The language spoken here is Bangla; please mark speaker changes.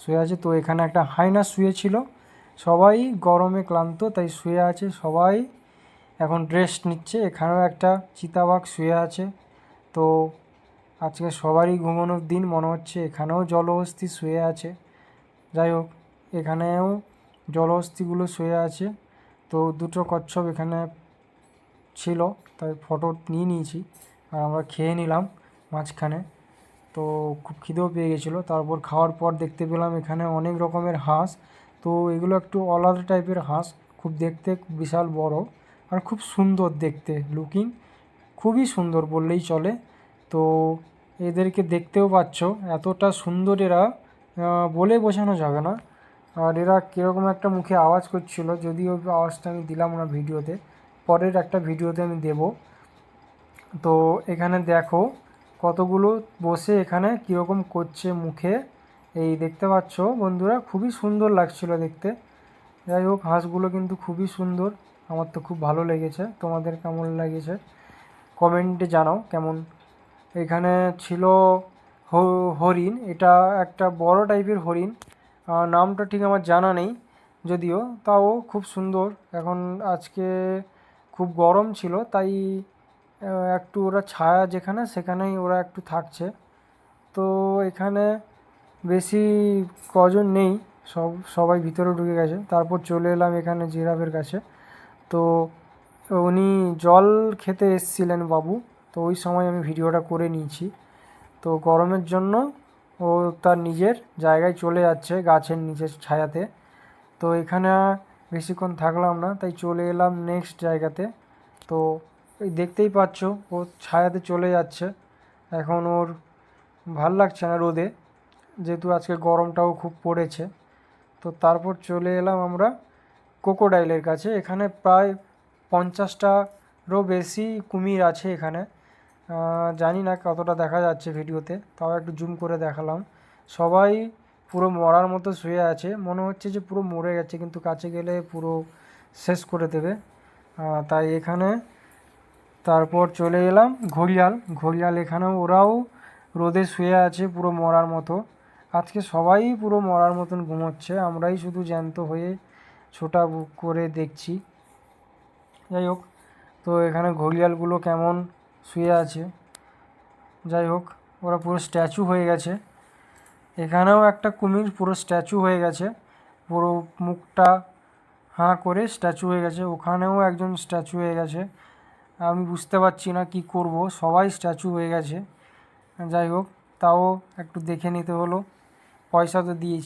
Speaker 1: শুয়ে আছে। তো এখানে একটা হায়না শুয়েছিল, সবাই গরমে ক্লান্ত তাই শুয়ে আছে, সবাই এখন রেস্ট নিচ্ছে। এখানেও একটা চিতাবাঘ শুয়ে আছে। তো আজকে সবারই ঘুমানোর দিন মনে হচ্ছে। এখানেও জলহস্তী শুয়ে আছে। যাই হোক, এখানেও জলহস্তিগুলো শুয়ে আছে। তো দুটো কচ্ছপ এখানে ছিল, তাই ফটো নিয়ে নিয়েছি আর আমরা খেয়ে নিলাম মাঝখানে। তো খুব খিদেও পেয়ে গেছিলো। তারপর খাওয়ার পর দেখতে পেলাম এখানে অনেক রকমের হাঁস। তো এগুলো একটু আলাদা টাইপের হাঁস, খুব দেখতে বিশাল বড় আর খুব সুন্দর দেখতে, লুকিং খুবই সুন্দর বললেই চলে। তো এদেরকে দেখতেও পাচ্ছ, এতটা সুন্দর এরা বলে বোঝানো যাবে না। আর এরা কীরকম একটা মুখে আওয়াজ করছিল, যদিও আওয়াজটা আমি দিলাম না ভিডিওতে, পরের একটা ভিডিওতে আমি দেব। তো এখানে দেখো কতগুলো বসে এখানে কীরকম করছে মুখে, এই দেখতে পাচ্ছ বন্ধুরা, খুবই সুন্দর লাগছিল দেখতে। যাই হোক, হাঁসগুলো কিন্তু খুবই সুন্দর, আমার তো খুব ভালো লেগেছে। তোমাদের কেমন লেগেছে কমেন্টে জানাও কেমন। এখানে ছিল হরিণ, এটা একটা বড় টাইপের হরিণ, নামটা ঠিক আমার জানা নেই যদিও, তাও খুব সুন্দর। এখন আজকে খুব গরম ছিল তাই একটু ওরা ছায়া যেখানে সেখানেই ওরা একটু থাকছে। তো এখানে বেশি কজন নেই, সবাই ভিতরে ঢুকে গেছে। তারপর চলে এলাম এখানে জিরাফের কাছে। তো উনি জল খেতে এসেছিলেন বাবু, তো ওই সময় আমি ভিডিওটা করে নিয়েছি। তো গরমের জন্য ও তার নিজের জায়গায় চলে যাচ্ছে গাছের নিচের ছায়াতে। তো এখানে বেশিক্ষণ থাকলাম না, তাই চলে এলাম নেক্সট জায়গাতে। তো এই দেখতেই পাচ্ছ ও ছায়াতে চলে যাচ্ছে, এখন ওর ভাল লাগছে না রোদে, যেহেতু আজকে গরমটাও খুব পড়েছে। তো তারপর চলে এলাম আমরা ক্রোকোডাইলের কাছে। এখানে প্রায় 50টারও বেশি কুমির আছে এখানে। জানি না কতটা দেখা যাচ্ছে ভিডিওতে, তাও একটু জুম করে দেখালাম। সবাই পুরো মরার মতো শুয়ে আছে, মনে হচ্ছে যে পুরো মরে গেছে, কিন্তু কাছে গেলে পুরো শেষ করে দেবে। তাই এখানে তারপর চলে এলাম ঘড়িয়াল এখানেও ওরাও রোদে শুয়ে আছে পুরো মরার মতো। আজকে সবাই পুরো মরার মতন ঘুমোচ্ছে, আমরাই শুধু জ্যান্ত হয়ে ছোটা করে দেখছি। যাই হোক, তো এখানে ঘড়িয়ালগুলো কেমন শুয়ে আছে। যাই হোক, ওরা পুরো স্ট্যাচু হয়ে গেছে। এখানেও একটা কুমির পুরো স্ট্যাচু হয়ে গেছে, পুরো মুখটা হাঁ করে স্ট্যাচু হয়ে গেছে। ওখানেও একজন স্ট্যাচু হয়ে গেছে, আমি বুঝতে পারছি না কি করব, সবাই স্ট্যাচু হয়ে গেছে। যাই হোক, তাও একটু দেখে নিতে হলো, পয়সা তো দিয়েছি।